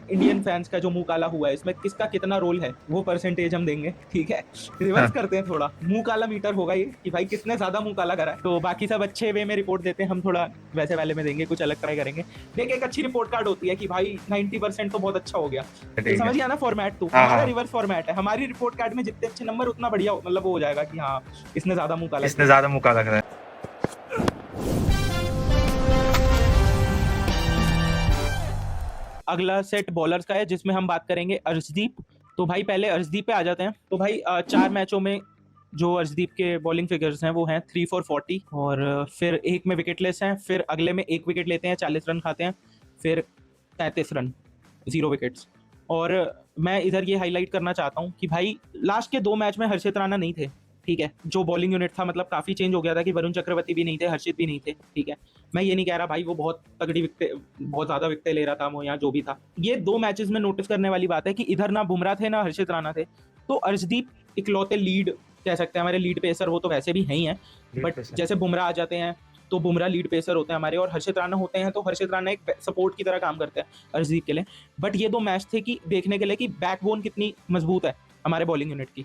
Indian fans का जो मुंह काला हुआ है इसमें किसका कितना रोल है वो परसेंटेज हम देंगे, ठीक है। रिवर्स करते हैं, थोड़ा मुंह काला मीटर होगा ये कि भाई किसने ज्यादा मुंह काला करा है। तो बाकी सब अच्छे वे में रिपोर्ट देते हैं, हम थोड़ा वैसे वाले में देंगे, कुछ अलग ट्राई करेंगे। देख एक अच्छी रिपोर्ट कार्ड होती है कि भाई 90% तो बहुत अच्छा हो गया। तो ठीक है। समझ गया ना फॉर्मेट, तो हाँ हमारा हाँ, रिवर्स फॉर्मेट है। हमारी रिपोर्ट कार्ड में जितने अच्छे नंबर उतना बढ़िया मतलब वो हो जाएगा कि हाँ इसने ज्यादा मुंह काला इसने किया। ज्यादा मुका लग रहा है। अगला सेट बॉलर्स का है जिसमें हम बात करेंगे अर्शदीप। तो भाई पहले अर्शदीप पे आ जाते हैं। तो भाई 4 मैचों में जो अर्शदीप के बॉलिंग फिगर्स हैं वो हैं 3 for 40, और फिर एक में विकेटलेस हैं, फिर अगले में एक विकेट लेते हैं, 40 रन खाते हैं, फिर 33 रन, 0 विकेट्स। और मैं इधर ये हाईलाइट करना चाहता हूँ कि भाई लास्ट के 2 मैच में हर्षित राणा नहीं थे, ठीक है। जो बॉलिंग यूनिट था मतलब काफी चेंज हो गया था कि वरुण चक्रवर्ती भी नहीं थे, हर्षित भी नहीं थे, ठीक है। मैं ये नहीं कह रहा भाई वो बहुत तगड़ी विकेट, बहुत ज्यादा विकेट ले रहा था वो, या जो भी था। ये 2 मैचेस में नोटिस करने वाली बात है कि इधर ना बुमराह थे ना हर्षित राणा थे। तो अर्शदीप इकलौते लीड कह सकते हैं, हमारे लीड पेसर वो तो वैसे भी है ही हैं, लीड बट पे से। जैसे बुमराह आ जाते हैं तो बुमराह लीड पेसर होते हैं हमारे, और हर्षित राणा होते हैं तो हर्षित राणा एक सपोर्ट की तरह काम करते हैं अर्शदीप के लिए। बट ये 2 मैच थे कि देखने के लिए कि बैकबोन कितनी मजबूत है हमारे बॉलिंग यूनिट की,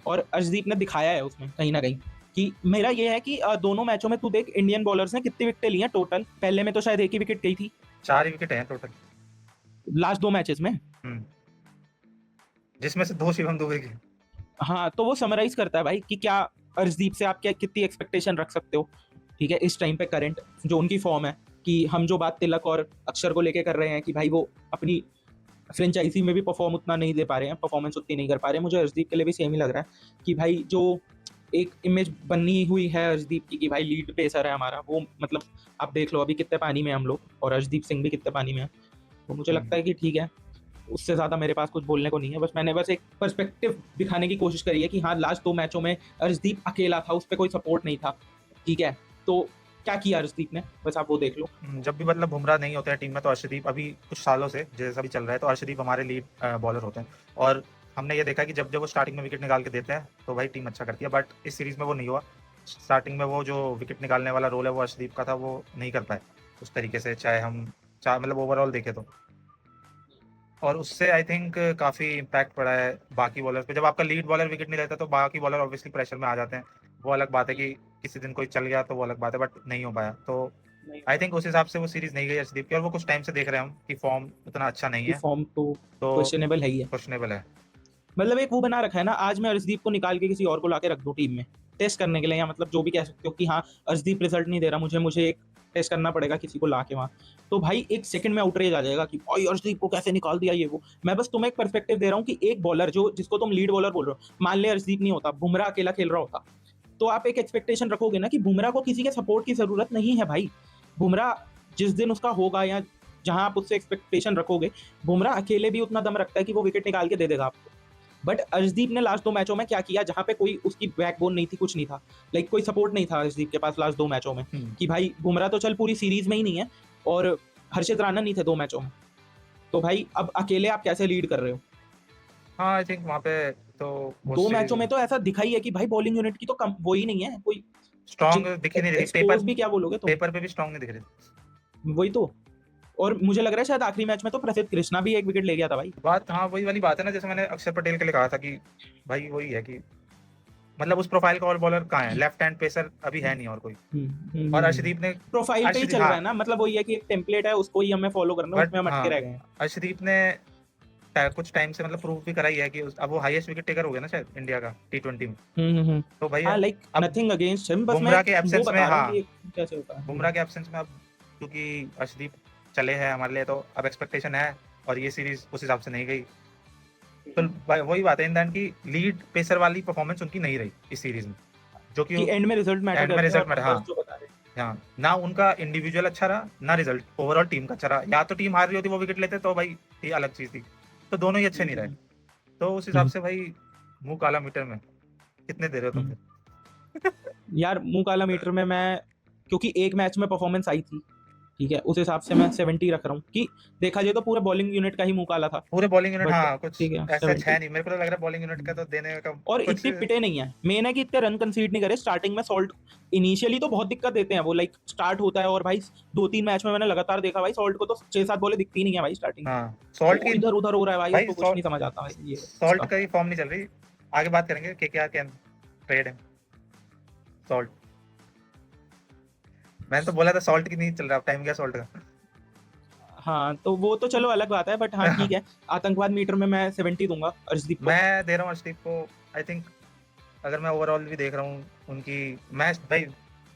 और अर्शदीप ने दिखाया है उसमें कहीं ना कहीं। कि मेरा ये है कि दोनों मैचों में तू देख इंडियन बॉलर्स ने कितनी विकेटें ली हैं टोटल। पहले में तो शायद एक ही विकेट गई थी 4 विकेट हैं टोटल। लास्ट 2 मैचेस में। जिसमें से 2 शिवम दुबे की। हाँ, तो वो समराइज करता है भाई कि क्या अर्शदीप से आप क्या कितनी एक्सपेक्टेशन रख सकते हो, ठीक है, इस टाइम पे करंट जो उनकी फॉर्म है। कि हम जो बात तिलक और अक्षर को लेके कर रहे हैं कि भाई वो अपनी फ्रेंचाइजी में भी परफॉर्म उतना नहीं दे पा रहे हैं, परफॉर्मेंस उतनी नहीं कर पा रहे हैं, मुझे अर्शदीप के लिए भी सेम ही लग रहा है कि भाई जो एक इमेज बनी हुई है अर्शदीप की कि भाई लीड पेसर है हमारा, वो मतलब आप देख लो अभी कितने पानी में हम लोग, और अर्शदीप सिंह भी कितने पानी में है। तो मुझे लगता है कि ठीक है, उससे ज़्यादा मेरे पास कुछ बोलने को नहीं है। बस मैंने बस एक पर्सपेक्टिव दिखाने की कोशिश करी है कि हाँ लास्ट 2 मैचों में अर्शदीप अकेला था, उस पर कोई सपोर्ट नहीं था, ठीक है। तो क्या किया अर्शदीप ने, बस आप वो देख लो। जब भी मतलब बुमराह नहीं होते हैं टीम में तो अर्शदीप, अभी कुछ सालों से जैसा भी चल रहा है तो अर्शदीप हमारे लीड बॉलर होते हैं। और हमने ये देखा कि जब जब वो स्टार्टिंग में विकेट निकाल के देते हैं तो भाई टीम अच्छा करती है, बट इस सीरीज में वो नहीं हुआ। स्टार्टिंग में वो जो विकेट निकालने वाला रोल है वो अर्शदीप का था, वो नहीं कर पाए उस तरीके से, चाहे हम चाहे मतलब ओवरऑल देखे तो। और उससे आई थिंक काफ़ी इम्पैक्ट पड़ा है बाकी बॉलर्स पे। जब आपका लीड बॉलर विकेट नहीं लेता तो बाकी बॉलर ऑब्वियसली प्रेशर में आ जाते हैं। वो अलग बात है कि किसी दिन कोई चल गया तो वो अलग बात है, बट नहीं हो पाया। तो नहीं आई हुआ थिंक उस हिसाब से वो सीरीज नहीं गई अर्शदीप की, और वो कुछ टाइम से देख रहे हैं हम कि फॉर्म उतना अच्छा नहीं कि है, फॉर्म तो तो क्वेश्चनेबल है ही है। क्वेश्चनेबल है। मतलब एक वो बना रखा है ना, आज मैं अर्शदीप को निकाल के किसी और को लाके रख दो टीम में टेस्ट करने के लिए, या मतलब जो भी कह सकते हो कि हाँ अर्शदीप रिजल्ट नहीं दे रहा, मुझे मुझे एक टेस्ट करना पड़ेगा किसी को लाके वहाँ। तो भाई एक सेकंड में आउटरेज आ जाएगा कि भाई अर्शदीप को कैसे निकाल दिया ये वो। मैं बस तुम्हें एक पर्सपेक्टिव दे रहा हूँ कि एक बॉलर जो जिसको तुम लीड बॉलर बोल रहे हो, मान ले अर्शदीप नहीं होता, बुमराह अकेला खेल रहा होता, तो आप एक एक्सपेक्टेशन रखोगे ना कि बुमराह को किसी के सपोर्ट की जरूरत नहीं है भाई। बुमराह जिस दिन उसका होगा, या जहां आप उससे एक्सपेक्टेशन रखोगे, बुमराह अकेले भी उतना दम रखता है कि वो विकेट निकाल के दे देगा आपको। बट अर्शदीप ने लास्ट 2 मैचों में क्या किया, जहां पे कोई उसकी बैकबोन नहीं थी, कुछ नहीं था, लाइक कोई सपोर्ट नहीं था अर्शदीप के पास लास्ट 2 मैचों में। कि भाई बुमराह तो चल पूरी सीरीज में ही नहीं है, और हर्षित राणा नहीं थे 2 मैचों में, तो भाई अब अकेले आप कैसे लीड कर रहे हो। हाँ आई थिंक वहाँ पे तो वो 2 मैचों सीरीज में तो ऐसा दिखा ही है कि भाई बॉलिंग यूनिट की तो कम वो ही नहीं है कोई। स्ट्रॉन्ग दिख ही नहीं रही, पेपर एक्सपोज भी क्या बोलोगे तुम, पेपर पे भी स्ट्रॉन्ग नहीं दिख रही। वही तो। और मुझे लग रहा है शायद आखिरी मैच में तो प्रसिद्ध कृष्णा भी एक विकेट ले गया था भाई। बात हाँ वही वाली बात है ना, जैसे मैंने अक्षर पटेल के लिए कहा था कि भाई वही है कि मतलब उस प्रोफाइल का और बॉलर कहाँ है, लेफ्ट हैंड पेसर अभी है नहीं और कोई। और अर्शदीप ने प्रोफाइल पे ही अर्शदीप चल हाँ, रहा है ना, मतलब वही है कि एक टेम्पलेट है, उसको ही हमें फॉलो करना है, बट उसमें हम अटके हाँ रह गए हैं। अर्शदीप ने कुछ टाइम से मतलब प्रूव भी कराई है कि अब वो हाईएस्ट विकेट टेकर हो गया ना शायद इंडिया का T20 में। तो भाई हाँ लाइक अब नथिंग अगेंस्ट हिम, बस मैं बुमराह के वो एब्सेंस में, बता रहा हूँ हाँ कि कैसे होता है। बुमराह के एब्सेंस में अब क्योंकि अर्शदीप चले हैं हमारे लिए, तो अब एक्सपेक्टेशन है, और ये सीरीज उस हिसाब से नहीं गई। तो वही बात है इन द एंड की लीड पेसर वाली परफॉर्मेंस उनकी नहीं रही इस सीरीज में, जो कि कि एंड में रिजल्ट मैटर एंड में करते हैं और रिजल्ट में नंबर्स हाँ। जो बता रहे हैं। हाँ ना उनका इंडिविजुअल अच्छा रहा ना रिजल्ट ओवरऑल टीम का अच्छा रहा। या तो टीम हार रही होती वो विकेट लेते तो भाई ये अलग चीज थी, तो दोनों ही अच्छे नहीं रहे। तो उस हिसाब से भाई मुंह काला मीटर में कितने दे रहे हो तुम फिर? यार मुंह काला मीटर में मैं, क्योंकि एक मैच में परफॉर्मेंस आई थी, ठीक है, उस हिसाब से मैं 70 रख रहा हूँ कि देखा जाए तो पूरे बॉलिंग यूनिट का ही मुंह काला था, पूरे बॉलिंग यूनिट, बट हाँ कुछ ठीक है ऐसा है 70। नहीं, मेरे को तो लग रहा है बॉलिंग यूनिट का तो देने का और कुछ। इतने पिटे नहीं है, मेन है कि इतने रन कंसीड नहीं करे स्टार्टिंग में। सॉल्ट इनिशियली तो बहुत दिक्कत देते हैं वो, लाइक स्टार्ट होता है और भाई 2-3 मैच में मैंने लगातार देखा भाई सॉल्ट को तो 6-7 बॉलें दिखती नहीं है भाई स्टार्टिंग में, हाँ सॉल्ट वो की, इधर उधर हो रहा है भाई, भाई उसको कुछ नहीं समझ आता भाई ये सॉल्ट इसका। का ही फॉर्म नहीं चल रही। आगे बात करेंगे केकेआर कैन ट्रेड है सॉल्ट। मैंने तो बोला था सॉल्ट की नहीं चल रहा, अब टाइम गया सॉल्ट का। हाँ तो वो तो चलो अलग बात है, बट हाँ ठीक है, आतंकवाद मीटर में मैं 70 दूंगा अर्शदीप को। मैं दे रहा हूँ अर्शदीप को। आई थिंक अगर मैं ओवरऑल भी देख रहा हूँ उनकी मैच, भाई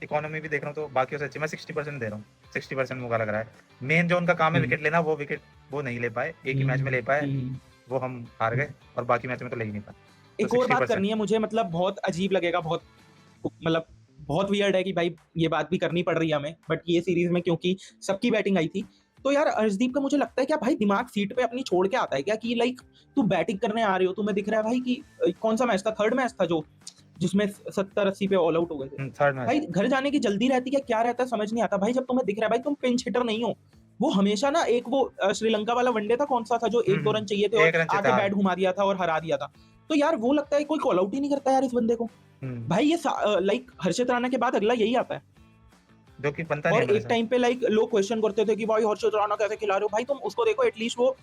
इकोनॉमी भी देख रहा हूँ तो बाकियों से अच्छी, मैं 60% दे रहा हूँ। 60% मुझे लग रहा है मेन जो उनका काम है विकेट लेना, वो विकेट वो नहीं ले पाए, एक ही मैच में ले पाए, वो हम हार गए, और बाकी मैच में तो ले ही नहीं पाए। एक तो और बात 60%। करनी है मुझे, मतलब बहुत अजीब लगेगा, बहुत मतलब बहुत वियर्ड है कि भाई ये बात भी करनी पड़ रही है हमें, बट ये सीरीज में क्योंकि सबकी बैटिंग आई थी, तो यार अर्शदीप का मुझे लगता है क्या भाई दिमाग सीट पे अपनी छोड़ के आता है क्या, कि लाइक तू बैटिंग करने आ रहे हो, तुम्हें दिख रहा है भाई कि कौन सा मैच था, थर्ड मैच था जो जिसमें 70-80 पे ऑल आउट हो गए थे थर्ड मैच भाई, घर जाने की जल्दी रहती है क्या रहता है समझ नहीं आता भाई, जब तुम्हें दिख रहा है भाई तुम पिंच हिटर नहीं हो। वो हमेशा ना, एक वो श्रीलंका वाला वनडे था कौन सा था जो 1-2 रन चाहिए थे और एक रन आके बैट घुमा दिया था और हरा दिया था, तो यार वो लगता है कोई कॉल आउट ही नहीं करता यार इस बंदे को भाई, ये लाइक हर्षित राणा के बाद अगला यही आता है। जो कि बनता और नहीं है एक टाइम पे लाइक लोग क्वेश्चन करते थे कि भाई हर्षित राणा कैसे खिला रहे हो, भाई तुम उसको देखो एटलीस्ट वो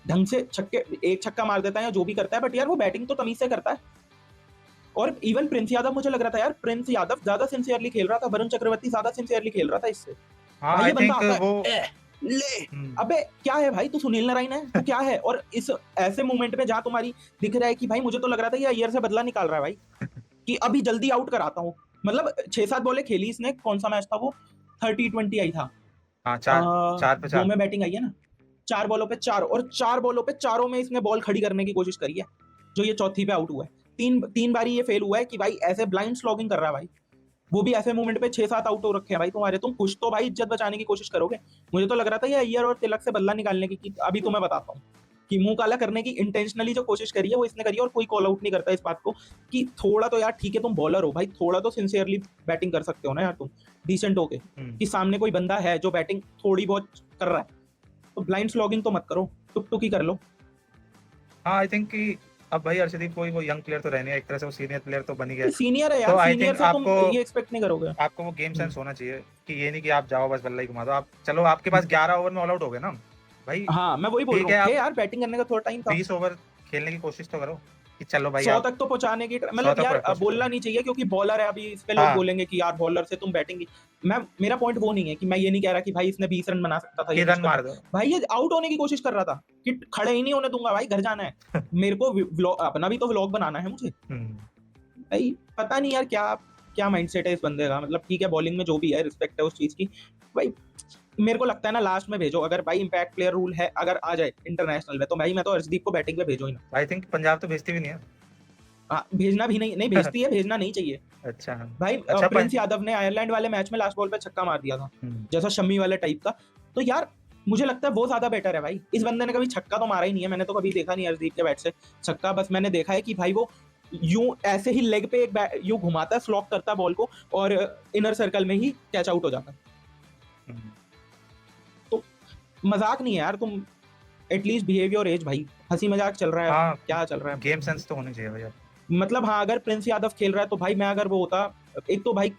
ढंग से छक्के, एक छक्का मार देता है या जो भी करता है, बट यार वो बैटिंग तो तमीज से करता है। और इवन प्रिंस यादव, मुझे लग रहा था यार प्रिंस यादव ज्यादा सिंसियरली खेल रहा था, वरुण चक्रवर्ती ज्यादा सिंसियरली खेल रहा था इससे। हाँ भाई आई ये बंदा थिंक आता वो है ले, अबे क्या है भाई, तू सुनील नारायण है तू क्या है, और इस ऐसे मोमेंट में जहां तुम्हारी दिख रहा है कि भाई मुझे तो लग रहा था ये अय्यर से बदला निकाल रहा है भाई, कि अभी जल्दी आउट कराता हूँ, मतलब 6-7 बॉलें खेली इसने, कौन सा मैच था वो, 30-20 आई था, हाँ 4 पे 4 दो में बैटिंग आई है ना, 4 बॉलों पे 4, और 4 बॉलों पे चारों में इसने बॉल खड़ी करने की कोशिश करी है, जो ये चौथी पे आउट हुआ है। तीन बारी ये फेल हुआ है कि भाई ऐसे ब्लाइंड स्लॉगिंग कर रहा है भाई, वो भी ऐसे मोमेंट पे 6-7 आउट हो रखे हैं भाई तुम्हारे, तुम कुछ तो भाई इज्जत बचाने की कोशिश करोगे। मुझे तो लग रहा था ये अय्यर और तिलक से बदला निकालने की, कि अभी तो मैं बताता हूँ कि मुंह काला करने की इंटेंशनली जो कोशिश करी है वो इसने करी है, और कोई कॉल आउट नहीं करता इस बात को कि थोड़ा तो यार ठीक है तुम बॉलर हो भाई, थोड़ा तो सिंसियरली बैटिंग कर सकते हो ना यार तुम, डिसेंट होके, कि सामने कोई बंदा है जो बैटिंग थोड़ी बहुत कर रहा है, तो ब्लाइंड स्लॉगिंग तो मत करो, टुक टुक ही कर लो। हाँ आई थिंक कि अब भाई अर्शदीप कोई वो यंग प्लेयर तो रहने, एक तरह से वो सीनियर प्लेयर तो बन ही गया, सीनियर है तो यार, आई सीनियर थिंक से तुम आपको ये एक्सपेक्ट नहीं करोगे। आपको वो गेम सेंस होना चाहिए कि ये नहीं कि आप जाओ बस बल्ला ही घुमा दो, आप चलो आपके पास 11 ओवर में ऑल आउट हो गए ना भाई, हाँ मैं वही बोल ठीक रहा है हूँ, आप यार बैटिंग करने का थोड़ा टाइम था, 20 ओवर खेलने की कोशिश तो करो कि चलो भाई 100 आप तक तो पहुंचाने की 100 मतलब तक यार कोशिश बोलना करो। नहीं चाहिए क्योंकि बॉलर है, अभी इस पे लोग हाँ बोलेंगे कि यार बॉलर से तुम बैटिंग, मैं मेरा पॉइंट वो नहीं है कि मैं ये नहीं कह रहा कि भाई इसने 20 रन बना सकता था, कि ये रन कुछ मार करता, दो। भाई ये आउट होने की कोशिश कर रहा था कि खड़े ही नहीं होने दूंगा भाई, घर जाना है मेरे को, अपना भी तो व्लॉग बनाना है मुझे भाई, पता नहीं यार क्या क्या माइंडसेट है इस बंदे का, मतलब ठीक है बॉलिंग में जो भी है रिस्पेक्ट है उस चीज की भाई, मेरे को लगता है ना लास्ट में भेजो, अगर भाई इंपैक्ट प्लेयर रूल है अगर आ जाए इंटरनेशनल में, तो भाई मैं तो अर्शदीप को बैटिंग पे भेजो ही ना। आई थिंक पंजाब तो भेजती भी नहीं है। हाँ भेजना भी नहीं भेजती है, भेजना नहीं चाहिए अच्छा हाँ। भाई। अच्छा प्रिंस यादव ने आयरलैंड वाले मैच में लास्ट बॉल पे छक्का मार दिया था, हम्म। जैसा शम्मी वाले टाइप का, तो यार मुझे लगता है वो ज्यादा बेटर है भाई, इस बंदे ने कभी छक्का तो मारा ही नहीं है, मैंने तो कभी देखा नहीं अर्शदीप के बैट से छक्का, बस मैंने देखा है कि भाई वो यूं ऐसे ही लेग पे एक यूं घुमाता है, स्लॉक करता है बॉल को और इनर सर्कल में ही कैच आउट हो जाता है, तो मजाक नहीं है यार, तुम एटलीस्ट बिहेव योर एज भाई, हंसी मजाक चल रहा है, हाँ क्या चल रहा है गेम सेंस तो होनी चाहिए भैया। मतलब। हाँ अगर प्रिंस यादव खेल रहा है तो भाई मैं अगर वो होता, एक तो भाई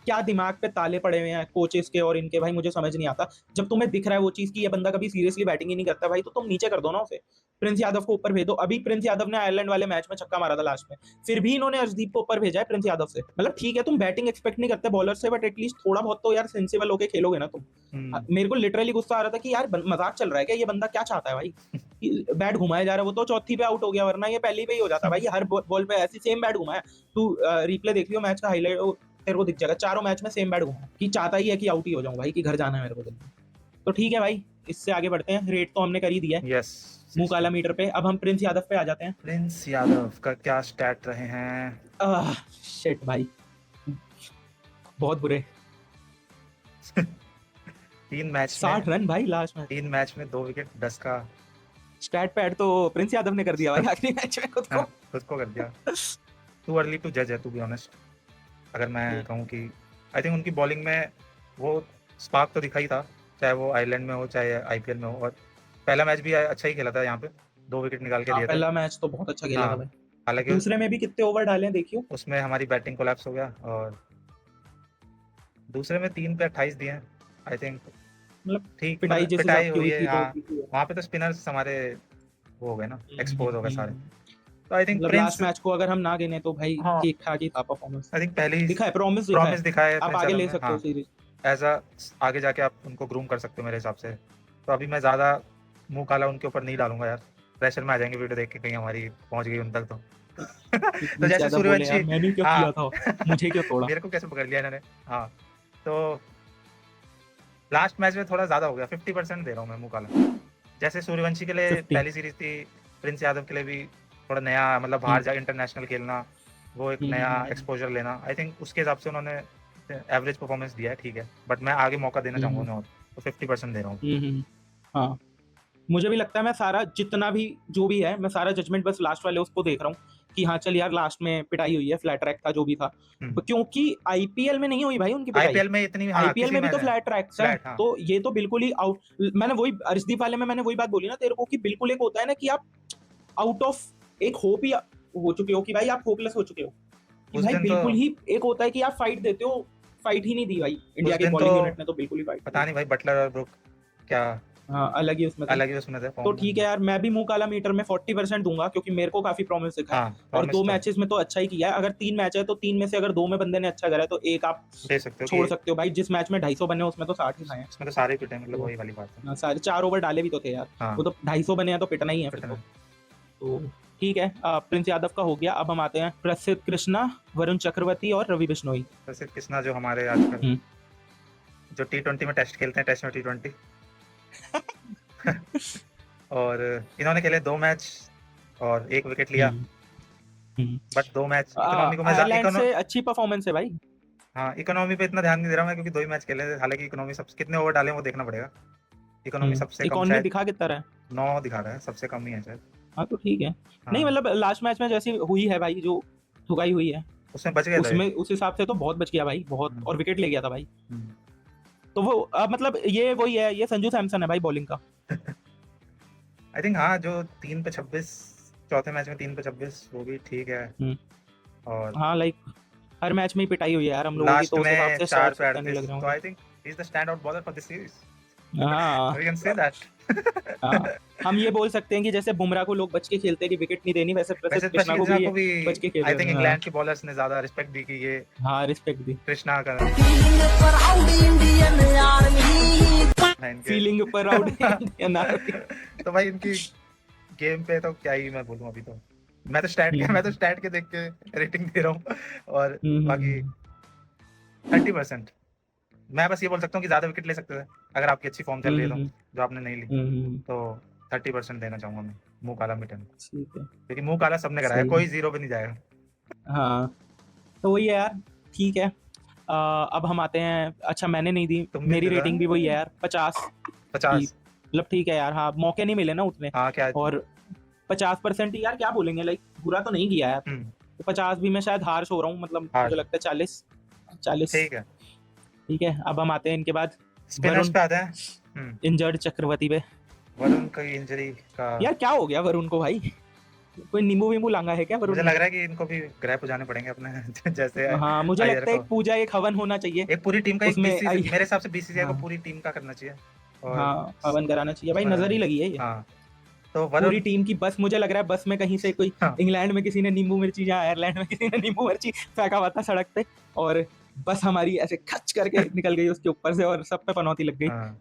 क्या दिमाग पे ताले पड़े हुए हैं कोचेस के और इनके, भाई मुझे समझ नहीं आता, जब तुम्हें दिख रहा है वो चीज कि ये बंदा कभी सीरियसली बैटिंग ही नहीं करता भाई, तो तुम नीचे कर दो ना उसे, प्रिंस यादव को ऊपर भेज दो। अभी प्रिंस यादव ने आयरलैंड वाले मैच में छक्का मारा था लास्ट में, फिर भी इन्होंने अर्शदीप को ऊपर भेजा है प्रिंस यादव से, मतलब ठीक है तुम बैटिंग एक्सपेक्ट नहीं करते बॉलर से, बट एटलीस्ट थोड़ा बहुत तो यार सेंसिबल होके खेलोगे ना तुम। मेरे को लिटरली गुस्सा आ रहा था कि यार मजाक चल रहा है क्या, ये बंदा क्या चाहता है भाई, बैट घुमाया जा रहा है, वो तो चौथी पे आउट हो गया, वरना ये पहली पे ही हो जाता भाई, हर बॉल पे ऐसी सेम बैट घुमाया, तू रिप्ले देख लियो मैच का हाईलाइट, तेरे को दिख जाएगा, चारों मैच में सेम बैट घुमा, कि चाहता ही है कि आउट ही हो जाऊं भाई, कि घर जाना है मेरे को जल्दी। तो ठीक है भाई, इससे आगे बढ़ते हैं, रेट तो हमने कर ही दिया है यस मुंह काला मीटर पे, अब हम प्रिंस यादव पे आ जाते हैं। प्रिंस यादव का क्या स्टैट रहे हैं? शिट भाई बहुत बुरे, 3 मैच 60 में रन भाई लास्ट में, 3 मैच में 2 विकेट 10 का। स्टैट पैड तो प्रिंस यादव ने कर दिया भाई आखिरी मैच में खुद को। खुद को कर दिया। टू अर्ली टू जज है टू बी ऑनेस्ट, अगर मैं कहूँ कि आई थिंक उनकी बॉलिंग में वो स्पार्क तो दिखा ही था, चाहे वो आयरलैंड में हो चाहे आईपीएल में हो। और पहला मैच भी अच्छा ही खेला था यहाँ पे, 2 विकेट निकाल के हाँ, दिए थे। पहला मैच तो बहुत अच्छा खेला था हाँ, भाई। हालाँकि दूसरे में भी कितने ओवर डाले हैं देखियो। उसमें हमारी बैटिंग कोलैप्स हो गया और दूसरे में 3 पे 28 दिए हैं आई थिंक। मतलब ठीक, पिटाई मतलब जिस हिसाब पिटाई की हुई हुई है, थी तो हाँ। वहाँ पे तो स्पिनर्स हमारे वो हो गए ना, एक्सपोज़ हो गए सारे। हम्म। तो आई थिंक मतलब प्रिंस, लास्ट मैच को अगर हम ना गिने तो भाई हाँ, ठीक ठाक ही था परफॉर्मेंस। आई थिंक पहले ही दिखा है, प्रॉमिस दिखा प्रॉमिस है। दिखा है आप प्रिंस आगे यादव ले ने, सकते हो हाँ। सीरीज। एज़ अ आगे जाके आप उनको ग्रूम कर सकते हो मेरे हिसाब से। तो अभी मैं ज़्यादा मुँह काला उनके ऊपर नहीं डालूँगा यार, प्रेशर में आ जाएँगे वीडियो देख के कहीं हमारी पहुँच गई उन तक तो। तो प्लीज जैसे ज्यादा बोले यार, सूर्यवंशी, मैंने क्या हाँ। किया था, मुझे क्यों तोड़ा। मेरे को कैसे पकड़ लिया इन्होंने, हाँ। तो लास्ट मैच में थोड़ा ज़्यादा हो गया, 50% दे रहा हूँ मैं मुँह काला। जैसे सूर्यवंशी के लिए 50। पहली सीरीज़ थी, प्रिंस यादव के लिए भी थोड़ा नया, मतलब बाहर हम्म, जा इंटरनेशनल खेलना, वो एक हम्म, नया हम्म, एक्सपोज़र लेना, आई थिंक उसके हिसाब से उन्होंने एवरेज परफॉर्मेंस दिया है, ठीक है। बट मैं आगे मौका देना चाहूँगा हम्म, उन्हें और, तो 50% दे रहा हूँ। हाँ, मुझे भी लगता है मैं सारा जितना भी जो भी है मैं सारा जजमेंट बस लास्ट वाले उसको देख रहा हूँ कि हाँ चल यार लास्ट में पिटाई हुई है, फ्लैट ट्रैक था जो भी था। हुँ। क्योंकि आईपीएल में नहीं हुई भाई उनकी पिटाई। आईपीएल में इतनी, हाँ, आईपीएल किसी में भी में तो है, फ्लैट ट्रैक्स हैं, फ्लैट, हाँ। तो ये तो बिल्कुल ही आउट। मैंने वही अर्शदीप वाले में मैंने वही बात बोली ना तेरे को कि बिल्कुल एक होता है ना कि आप आउट ऑफ एक होप ही हो चुके हो कि भाई आप होपलेस हो चुके हो कि उस भाई दिन तो बिल्कुल ही एक होता है कि आप फाइट देते हो, फाइट ही नहीं दी भाई उस इंडिया की दिन तो बॉलिंग यूनिट ने तो बिल्कुल ही फाइट पता नहीं भाई बटलर और ब्रुक क्या हाँ अलग ही उसमें थे। अलग ही उसमें थे तो फॉर्म ठीक है में। यार, मैं भी मुंह काला मीटर में 40% दूंगा क्योंकि मेरे को काफी प्रॉमिस दिखा है। हाँ, और प्रॉमिस 2 तो मैचेस में तो अच्छा ही किया है। अगर 3 मैच है तो 3 में से अगर 2 में बंदे ने अच्छा करा है तो एक आप दे सकते हो छोड़ कि सकते हो भाई। जिस मैच में 250 बने उसमें तो 60 ही खाए हैं। इसमें तो सारे पिटे, मतलब तो वही वाली बात है। सारे 4 ओवर डाले भी तो थे यार। हाँ, वो तो 250 बने हैं तो पिटना ही है फिर पिटना। तो ठीक है। प्रिंस यादव का हो गया। अब हम आते हैं प्रसिद्ध कृष्णा, वरुण चक्रवर्ती और रवि बिश्नोई। प्रसिद्ध कृष्णा जो हमारे आजकल हम्म। जो टी20 में टेस्ट खेलते हैं, टेस्ट में टी20। और इन्होंने खेले 2 मैच और 1 विकेट लिया। हम्म, हम्म। बट 2 मैच इकोनॉमी को मैं आयरलैंड से अच्छी परफॉर्मेंस है भाई। हाँ, इकोनॉमी पे इतना ध्यान नहीं दे रहा मैं क्योंकि 2 ही मैच खेले थे। हालाँकि इकोनॉमी सब कितने ओवर डाले हैं वो देखना पड़ेगा। इकोनॉमी सबसे कम इकोनॉमी शायद दिखा कितना रहा है। 9 दिखा रहा है, सबसे कम ही है शायद। हाँ तो ठीक है। नहीं हाँ, मतलब लास्ट मैच में जैसी हुई है भाई, जो ठुकाई हुई है उसमें बच गए थे। उसमें उस हिसाब से तो बहुत बच गया भाई, बहुत। हुँ, और विकेट ले गया था भाई। हुँ। तो वो मतलब ये वही है, ये संजू सैमसन है भाई बॉलिंग का। आई थिंक हाँ, जो 3 पे 26 चौथे मैच में 3 पे 26 वो भी ठीक है। हम्म। और हाँ लाइक हर मैच में ही पिटाई हुई है यार हम लोगों की, लास्ट तो उस हिसाब में से 4 शॉट्स पे उतने नहीं लग 38, रहे तो होंगे। I think he is the stand out bowler for this series. हाँ वी कैन से दैट। हाँ, हम ये बोल सकते हैं कि जैसे बुमराह को लोग बच के खेलते हैं कि विकेट नहीं देनी, वैसे प्रसिद्ध वैसे कृष्णा प्रसिद्ध को कृष्णा भी को भी बच के खेल आई रहे थिंक हैं। इंग्लैंड के बॉलर्स ने ज़्यादा रिस्पेक्ट दी कि ये हाँ रिस्पेक्ट दी। कृष्णा का है इनके। फीलिंग पर आउट इंडियन आर्मी। तो भाई इनकी गेम पे तो क्या ही मैं बोलूँ अभी तो। मैं तो स्टैट के देख के रेटिंग दे रहा हूँ और बाकी 30%। मैं बस ये बोल सकता हूँ कि ज़्यादा विकेट ले सकते थे अगर आपकी अच्छी फॉर्म चल रही है तो, जो आपने नहीं ली। तो 30% देना चाहूँगा मैं मुँह काला मिटन, ठीक है। क्योंकि मुँह काला सबने कराया है, सही कोई है। 0 पे नहीं जाएगा। हाँ तो वही है यार। ठीक है। अब हम आते हैं, अच्छा मैंने नहीं दी, तुम भी मेरी दे रेटिंग भी वही है यार 50 की। 50। मतलब ठीक है यार, हाँ मौके नहीं मिले ना उतने। हाँ, क्या और 50% ही यार क्या बोलेंगे, लाइक बुरा तो नहीं किया यार। तो 50 भी मैं शायद हार्श हो रहा हूँ, मतलब हार्श। मुझे लगता है 40। ठीक है। ठीक है। अब हम आते हैं इनके बाद स्पिनर्स वरुण पे आते हैं। इंजर्ड चक्रवर्ती पे। वरुण की इंजरी का यार क्या हो गया वरुण को भाई, कोई नींबू वींबू लांगा है क्या वरुण मुझे ने? लग रहा है कि इनको भी ग्रह पे जाने पड़ेंगे अपने जैसे हाँ मुझे अय्यर लगता है को। एक पूजा, एक हवन होना चाहिए एक पूरी टीम का, एक उसमें। बीसीसीआई, मेरे हिसाब से बीसीसीआई को हाँ पूरी टीम का करना चाहिए और हाँ हवन कराना चाहिए भाई, उसमें नजर ही लगी है ये। हाँ, तो पूरी वरुण टीम की बस, मुझे लग रहा है बस में कहीं से कोई हाँ, इंग्लैंड में किसी ने नींबू मिर्ची या आयरलैंड में किसी ने नींबू मिर्ची फेंका हुआ था सड़क पे, और बस हमारी ऐसे खच करके निकल गई उसके ऊपर से और सब पे पनौती लग गई। हाँ।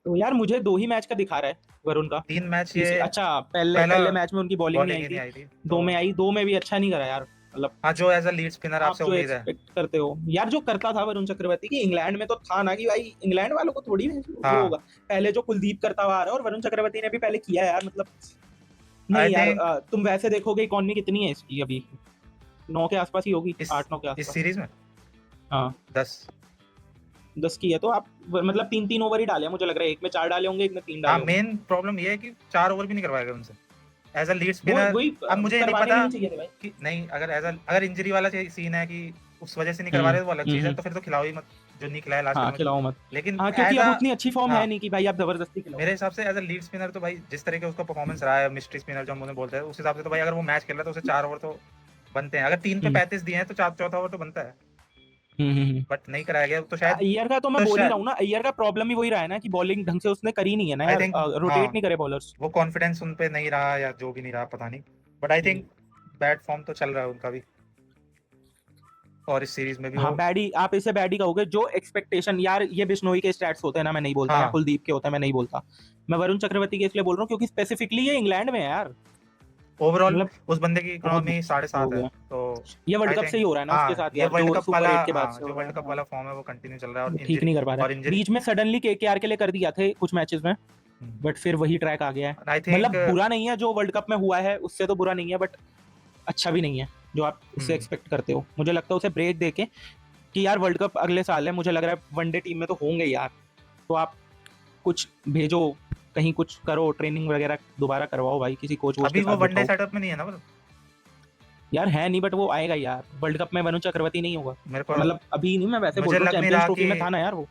तो यार मुझे 2 ही मैच का दिखा रहा है वरुण का। 3 मैच ये अच्छा पहले पहला पहले मैच में उनकी बॉलिंग नहीं बॉलिंग आई ही नहीं थी, आई थी 2 तो में आई, 2 में भी अच्छा नहीं करा यार। मतलब हाँ, जो एज अ लीड स्पिनर आप आपसे जो उम्मीद है। एक्सपेक्ट करते हो यार, जो करता था वरुण चक्रवर्ती की इंग्लैंड में तो था ना कि भाई इंग्लैंड वालों को थोड़ी वो हाँ, होगा। पहले जो कुलदीप करता हुआ आ रहा है और वरुण चक्रवर्ती ने भी पहले किया यार, मतलब आई नहीं यार। थिंक तुम वैसे देखोगे इकॉनमी कितनी है इसकी अभी, 9 के आसपास ही होगी, इस 8-9 के इस आसपास। सीरीज में हाँ 10। 10 की है तो आप मतलब 3-3 ओवर ही डाले हैं, मुझे लग रहा है एक में 4 डाले होंगे, एक में 3 हाँ, डाले होंगे। मेन प्रॉब्लम ये है कि 4 ओवर भी नहीं करवाए गए उनसे एज अ लीड वो स्पिनर। वही अब मुझे नहीं करवाने भी पता नहीं चाहिए थे भाई। कि नहीं, अगर इंजरी वाला सीन है कि उस वजह से नहीं करवा हम्म रहे तो वो अलग चीज़ है, हम्म तो फिर तो खिलाओ ही मत। जो नहीं खिलाया लास्ट हाँ में, खिलाओ मत। लेकिन हाँ क्योंकि एज अब अ उतनी अच्छी फॉर्म है हाँ नहीं कि भाई आप जबरदस्ती खिलाओ। मेरे हिसाब से एज अ लीड स्पिनर तो भाई जिस तरह के उसका परफॉर्मेंस रहा है, मिस्ट्री स्पिनर जो हम उन्हें बोलते हैं, उस हिसाब से तो भाई अगर वो मैच खेल रहा है तो उसे 4 ओवर तो बनते हैं। अगर 3 पे हम्म 35 दिए हैं तो चौथा ओवर तो बनता है, हम्म। बट नहीं कराया गया तो शायद अय्यर का तो मैं तो बोल ही रहा शायद हूँ ना, अय्यर का प्रॉब्लम ही वही रहा है ना कि बॉलिंग ढंग से उसने करी नहीं है ना आई यार, थिंक हाँ, रोटेट नहीं करे बॉलर्स। वो कॉन्फिडेंस उन पे नहीं रहा या जो भी नहीं रहा पता नहीं, but I think bad form तो चल रहा है उनका भी, और इस सीरीज में भी हाँ वो बैडी, आप इसे बैडी कहोगे। जो एक्सपेक्टेशन यार, ये बिश्नोई के स्टैट्स होते हैं ना, मैं नहीं बोलता, या हाँ कुलदीप के होते हैं मैं नहीं बोलता, मैं वरुण चक्रवर्ती के इसलिए बोल रहा हूँ क्योंकि स्पेसिफिकली ये इंग्लैंड में है यार। ओवरऑल मतलब उस बंदे की बहुत इकोनॉमी हो 7.5 है, गया। तो ये वर्ल्ड आई कप से थिंक ही हो रहा है ना उसके हाँ साथ ये यार, वर्ल्ड जो कप सुपर वाला, 8 के बाद हाँ से हो जो रहा वर्ल्ड है। कप हाँ, वाला फॉर्म है वो कंटिन्यू चल रहा है, वो और ठीक इंजरी नहीं कर पा रहे और हैं। इंजरी बीच में सडनली केकेआर के लिए कर दिया थे कुछ मैचेस में, बट फिर वही ट्रैक आ गया है। आई थिंक मतलब बुरा नहीं है जो वर्ल्ड कप में हुआ है, उससे तो बुरा नहीं है, बट अच्छा भी नहीं है जो आप उससे एक्सपेक्ट करते हो। मुझे लगता है उसे ब्रेक देके कि यार वर्ल्ड कप अगले साल है, मुझे लग रहा है वनडे टीम में तो होंगे यार, तो आप कुछ भेजो कहीं, कुछ करो, ट्रेनिंग वगैरह दोबारा करवाओ भाई, किसी कोच वोच के अभी वो साथ वनडे बैठाओ। सेटअप में नहीं है ना, यार है नहीं, बट वो आएगा यार वर्ल्ड कप में। वरुण चक्रवर्ती नहीं होगा, मेरे को मतलब अभी नहीं, मैं वैसे बोल मुझे रहा हूँ, लग नहीं चैंपियंस रहा ट्रॉफी कि में था ना यार वो।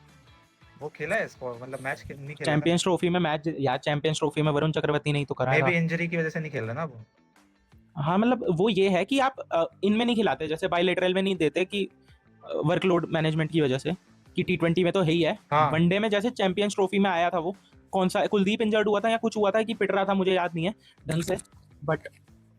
वो खेला है इसको, मतलब मैच नहीं खेला ना, चैंपियंस ट्रॉफी में मैच यार, चैंपियंस ट्रॉफी में वरुण चक्रवर्ती नहीं तो मे बी कराएगा। इंजरी की वजह से नहीं खेल रहा ना वो। हाँ मतलब वो ये है कि आप इनमें नहीं खिलाते, जैसे बायलेटरल में नहीं देते कि वर्कलोड मैनेजमेंट की वजह से, कि टी20 में तो है ही है। हाँ वनडे में जैसे चैंपियंस ट्रॉफी में आया था वो, कौन सा कुलदीप इंजर्ड हुआ था या कुछ हुआ था कि पिट रहा था, मुझे याद नहीं है ढंग से, बट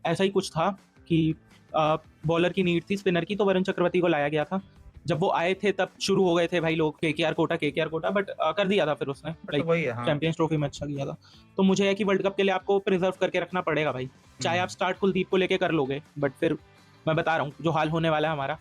ऐसा ही कुछ था कि बॉलर की नीड थी स्पिनर की, तो वरुण चक्रवर्ती को लाया गया था। जब वो आए थे तब शुरू हो गए थे भाई लोग KKR quota KKR quota, but कर दिया था फिर उसने, बट तो लाइक वही है हाँ। चैंपियंस ट्रॉफी में अच्छा किया था। तो मुझे है कि वर्ल्ड कप के लिए आपको प्रिजर्व करके रखना पड़ेगा भाई, चाहे आप स्टार्ट कुलदीप को लेके कर लोगे, बट फिर मैं बता रहा हूँ जो हाल होने वाला है हमारा,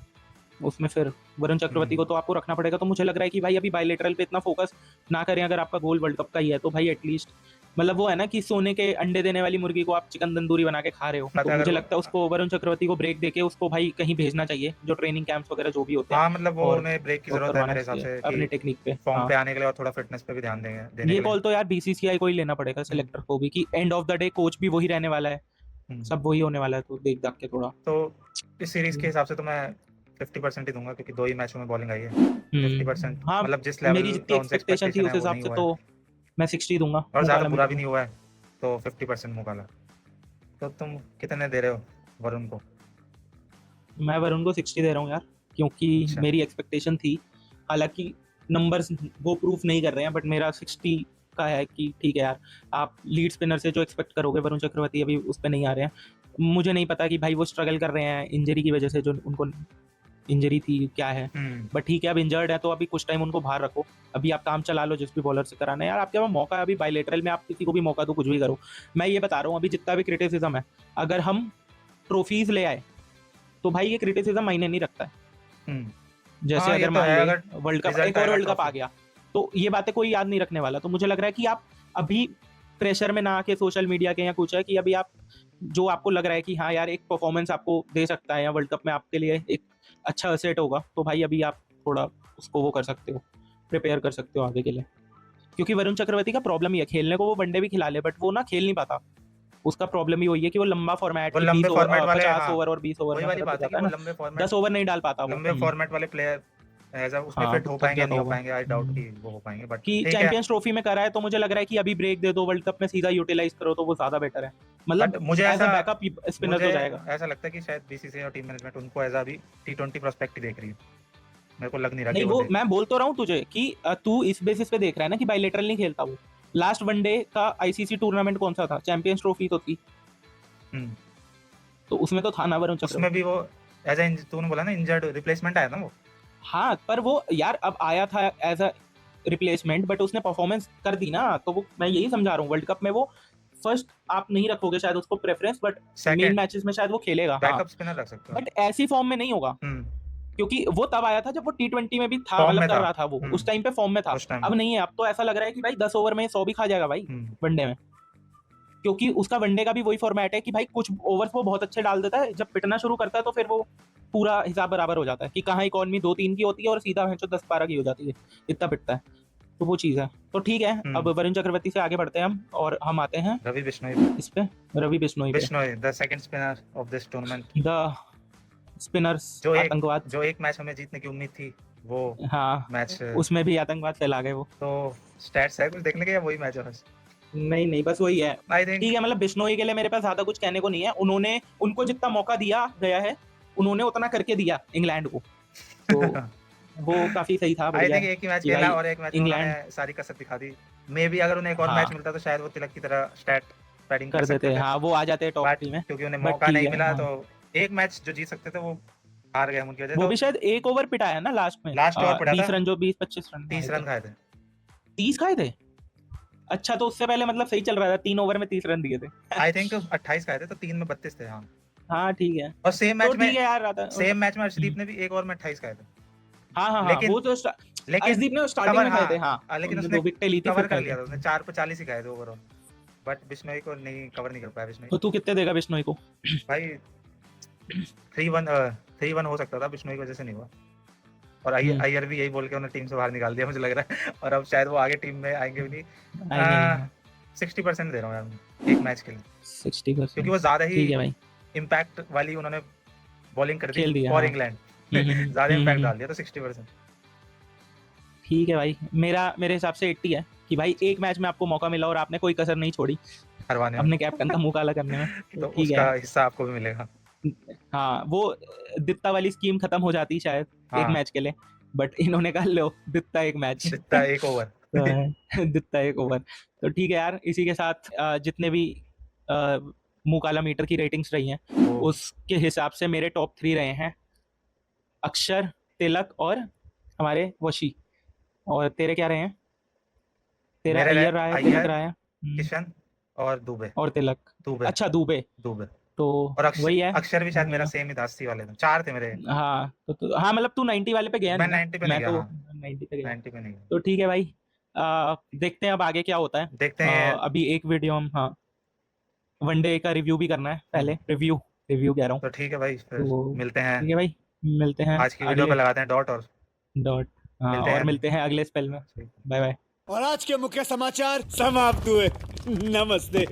उसमें फिर वरुण चक्रवर्ती को तो आपको रखना पड़ेगा। तो मुझे लग रहा है कि भाई अभी बायलेटरल पे इतना फोकस ना करें, अगर आपका गोल वर्ल्ड कप का ही है तो भाई एटलीस्ट, मतलब वो है ना कि सोने के अंडे देने वाली मुर्गी को आप चिकन तंदूरी बना के खा रहे हो, तो पता मुझे अगर लगता है उसको वरुण चक्रवर्ती को ब्रेक देके उसको भाई कहीं भेजना चाहिए, जो ट्रेनिंग कैंप्स वगैरह जो भी होते हैं, हाँ मतलब वो और उन्हें ब्रेक की वो जरूरत है करवाना मेरे हिसाब चाहिए से कि अपनी टेक्निक पे। फॉर्म हाँ पे आने के लिए, और थोड़ा फिटनेस पे भी ध्यान देंगे देने ये के लिए। कॉल तो यार बीसीसीआई को ही लेना पड़ेगा, सिलेक्टर को भी, कि end of the day coach भी वही रहने वाला है, हम्म, सब वही होने वाला है, तो देख दाख के थोड़ा। तो इस सीरीज के हिसाब से तो मैं 50% ही दूंगा, क्योंकि 2 ही मैचों में बॉलिंग आई है। 50% हाँ मतलब जिस मेरी लेवल जितनी का उनसे एक्सपेक्टेशन थी एक्सपेक्टेशन उस है वो हिसाब नहीं से हुआ तो है, मैं 60 दूंगा, और ज्यादा मुकाला बुरा भी मीटर नहीं में। हुआ है, तो 50% मुकाला। तो तुम कितने दे रहे हो वरुण को? मैं वरुण को 60 दे रहा हूँ यार, क्योंकि अच्छा मेरी एक्सपेक्टेशन थी, हालांकि नंबर्स वो प्रूफ नहीं कर रहे हैं, बट मेरा 60 का है कि ठीक है यार, आप लीड स्पिनर से जो एक्सपेक्ट करोगे, वरुण चक्रवर्ती अभी उस पर नहीं आ रहे हैं। मुझे नहीं पता कि भाई वो स्ट्रगल कर रहे हैं इंजरी की वजह से, जो उनको इंजरी थी क्या है, बट ठीक है अब इंजर्ड है तो अभी कुछ टाइम उनको बाहर रखो, अभी आप काम चला लो जिस भी बॉलर से कराना है यार, आपके पास मौका है अभी, बायलेटरल में आप किसी को भी मौका दो, कुछ भी करो। मैं ये बता रहा हूँ अभी जितना भी क्रिटिसिज्म है, अगर हम ट्रॉफीज ले आए तो भाई ये क्रिटिसिज्म मायने नहीं रखता है। जैसे हाँ ये अगर तो मान है, ले अगर वर्ल्ड कप, रिजल्ट एक और आएगा वर्ल्ड कप आ ट्रॉफी। गया, तो ये बातें कोई याद नहीं रखने वाला। तो मुझे लग रहा है कि आप अभी प्रेशर में ना आके सोशल मीडिया के या कुछ है कि अभी आप जो आपको लग रहा है कि हाँ यार एक परफॉर्मेंस आपको दे सकता है या वर्ल्ड कप में आपके लिए एक अच्छा असेट होगा, तो भाई अभी आप थोड़ा उसको वो कर सकते हो, प्रिपेयर कर सकते हो आगे के लिए। क्योंकि वरुण चक्रवर्ती का प्रॉब्लम ही है, खेलने को वो वनडे भी खिला ले बट वो ना खेल नहीं पाता, उसका प्रॉब्लम ही वही है कि वो लंबा फॉर्मेट वो की लंबे 20 फॉर्मेट ओवर वाले 50 हाँ, ओवर और 20 ओवर वही में वाली फर्क हो बात है कि जाता है वो ना, लंबे फॉर्मेट 10 ओवर नहीं डाल पाता वो। लंबे फॉर्मेट वाले प्लेयर एज उसमें हाँ फिट हो थक पाएंगे या जाता नहीं हो होगा। पाएंगे, आई डाउट कि वो हो पाएंगे, बट कि ठीक है। चैंपियंस ट्रॉफी में करा है तो मुझे लग रहा है कि अभी ब्रेक दे दो, वर्ल्ड कप में सीधा यूटिलाइज करो तो वो ज्यादा बेटर है, बट मतलब एज अ बैकअप स्पिनर मुझे तो जाएगा। ऐसा लगता है कि शायद बीसीसीआई और टीम मैनेजमेंट उनको एज अभी T20 प्रोस्पेक्ट ही देख रही है, मेरे को लग नहीं रहा कि नहीं वो वो देख। मैं बोल तो रहा हूँ तुझे कि तू इस बेसिस पे देख रहा है ना कि बायलेटरल नहीं खेलता वो। लास्ट वनडे का आईसीसी टूर्नामेंट कौन सा था, चैंपियंस ट्रॉफी तो थी, हम्म, तो उसमें तो था ना वरुण उसमें चक्रवर्ती। भी वो एज ए तूने बोला ना इंजर्ड रिप्लेसमेंट आया था वो। हाँ पर वो यार अब आया था एज अ रिप्लेसमेंट, बट उसने परफॉर्मेंस कर दी ना, तो वो मैं यही समझा रहा हूँ वर्ल्ड कप में वो फर्स्ट आप नहीं रखोगे शायद उसको preference, but main second matches में शायद वो खेलेगा हाँ, बैकअप स्पिनर रख सकते हो। बट ऐसी फॉर्म में नहीं होगा, क्योंकि वो तब आया था जब वो टी20 में भी था, फॉर्म मतलब में कर था। रहा था वो उस टाइम पे फॉर्म में था। उस टाइम। अब नहीं है, अब तो ऐसा लग रहा है कि भाई 10 ओवर में 100 भी खा जाएगा भाई वनडे में, क्योंकि उसका वनडे का भी वही फॉर्मेट है कि भाई कुछ ओवर्स वो बहुत अच्छे डाल देता है, जब पिटना शुरू करता है तो फिर वो पूरा हिसाब बराबर हो जाता है कि कहाँ इकॉनमी 2-3 की होती है और सीधा 10-12 की हो जाती है, इतना पिटता है, तो वो चीज़ है। तो ठीक है अब वरुण चक्रवर्ती से आगे बढ़ते हैं हम, और हम आते हैं रवि बिश्नोई इस पे, रवि बिश्नोई पे, Bishnoi the second spinner of this tournament. The spinners आतंकवाद। जो एक मैच हमें जीतने की उम्मीद थी, वो हाँ, मैच उसमें भी आतंकवाद फैला गए वो। तो स्टैट्स है कुछ देखने के या वही मैच है बस? नहीं, बस वही है। आई थिंक ठीक है, मतलब बिश्नोई के लिए मेरे पास ज़्यादा कुछ कहने को नहीं है। उनको जितना मौका दिया गया है, उन्होंने उतना करके दिया इंग्लैंड को। तो वो काफ़ी सही था, आई बढ़िया थिंक है एक ही मैच कि खेला भाई और एक मैच में इंग्लैंड उन्होंने सारी कसर दिखा दी। मे बी अगर उन्हें एक और मैच हाँ, मिलता तो शायद वो तिलक की तरह स्टैट पैडिंग कर कर सकते देते। थे। हाँ, वो आ जाते टॉप बट 3 में। क्योंकि उन्हें बट मौका ठीक नहीं है, मिला हाँ। तो एक मैच जो जीत सकते थे वो हार गए हम उनकी वजह से। वो तो भी शायद 1 ओवर पिटाया ना लास्ट में। लास्ट ओवर पड़ा 20 था, रन जो 20-25 रन 30 आए थे। रन खाए थे। 30 खाए थे? अच्छा, तो उससे पहले मतलब सही चल रहा था, 3 ओवर में 30 रन दिए थे। आई थिंक 28 खाए थे तो 3 में 32 थे। हाँ, हाँ, ठीक है। और सेम तो मैच में ठीक है यार, राधा अर्शदीप ने भी एक ओवर में 28 खाए थे। हाँ, लेकिन वो तो लेकिन अर्शदीप ने स्टार्टिंग कवर में खाए थे, हाँ। लेकिन उन्होंने उसने 2 विकेटें ली थी, फिर कवर कर खाए लिया थे। था उसने। 4 पे 40 ही खाए थे ओवरऑल। बट बिश्नोई को नहीं कवर नहीं कर पाया बिश्नोई। तो तू कितने देगा बिश्नोई को? भाई 3-1 हो सकता था, बिश्नोई की वजह से नहीं हुआ। और अय्यर भी यही बोल के उन्हें टीम से बाहर निकाल दिया मुझे लग रहा है। और अब शायद वो आगे टीम में आएंगे भी नहीं। आएंगे नहीं, हाँ। 60% दे रहा हूँ यार मैं एक मैच के लिए, क्योंकि 60%। वो ज्यादा ही ठीक है भाई, इम्पैक्ट वाली उन्होंने बॉलिंग कर दी खेल दिया, फॉर हाँ। इंग्लैंड। हम्म, हम्म, ज्यादा हम्म, इम्पैक्ट डाल दिया तो 60%। ठीक है भाई, मेरे हिसाब से 80 है कि भाई एक मैच में आपको मौका मिला और आपने कोई कसर नहीं छोड़ी हरवाने में अपने कैप्टन का मुंह काला करने में, तो तो ठीक है उसका यार। हिस्सा आपको भी मिलेगा। हाँ, वो दित्ता वाली स्कीम खत्म हो जाती शायद एक हाँ, मैच के लिए, बट इन्होंने कहा लो दित्ता एक मैच। जितना एक ओवर। तो दित्ता एक ओवर। तो ठीक है यार, इसी के साथ जितने भी अ, मुंह काला मीटर की रेटिंग्स रही हैं, वो उसके हिसाब से मेरे टॉप 3 रहे हैं अक्षर, तिलक और हमारे वशी। और तेरे क्या रहे हैं? तेरा मेरे रहे अय्यर रहा है, तिलक अय्यर, रहा है, किशन और दुबे। और तिलक। दुबे अच्छा, दुबे। दुबे तो और अक्षर वही है। अक्षर भी शायद मेरा सेम ही था, 80 वाले थे। 4 थे मेरे। हाँ, हाँ, मतलब तू 90 वाले पे गया मैं नहीं ना। 90 पे नहीं मैं गया। तो हाँ, 90 पे गया। 90 पे नहीं गया। तो ठीक है भाई, देखते हैं अब आगे क्या होता है। देखते हैं। अभी एक वीडियो हम, हाँ, वनडे का रिव्यू भी करना है पहले। रिव्यू कह रहा हूँ। तो ठीक है भाई, फिर तो मिलते हैं। ठीक है भाई, मिलते हैं आज की वीडियो पे अगले लगाते हैं डॉट और डॉट। हाँ, मिलते और हैं। मिलते हैं अगले स्पेल में। ठीक। Bye bye. और आज के मुख्य समाचार समाप्त हुए। नमस्ते।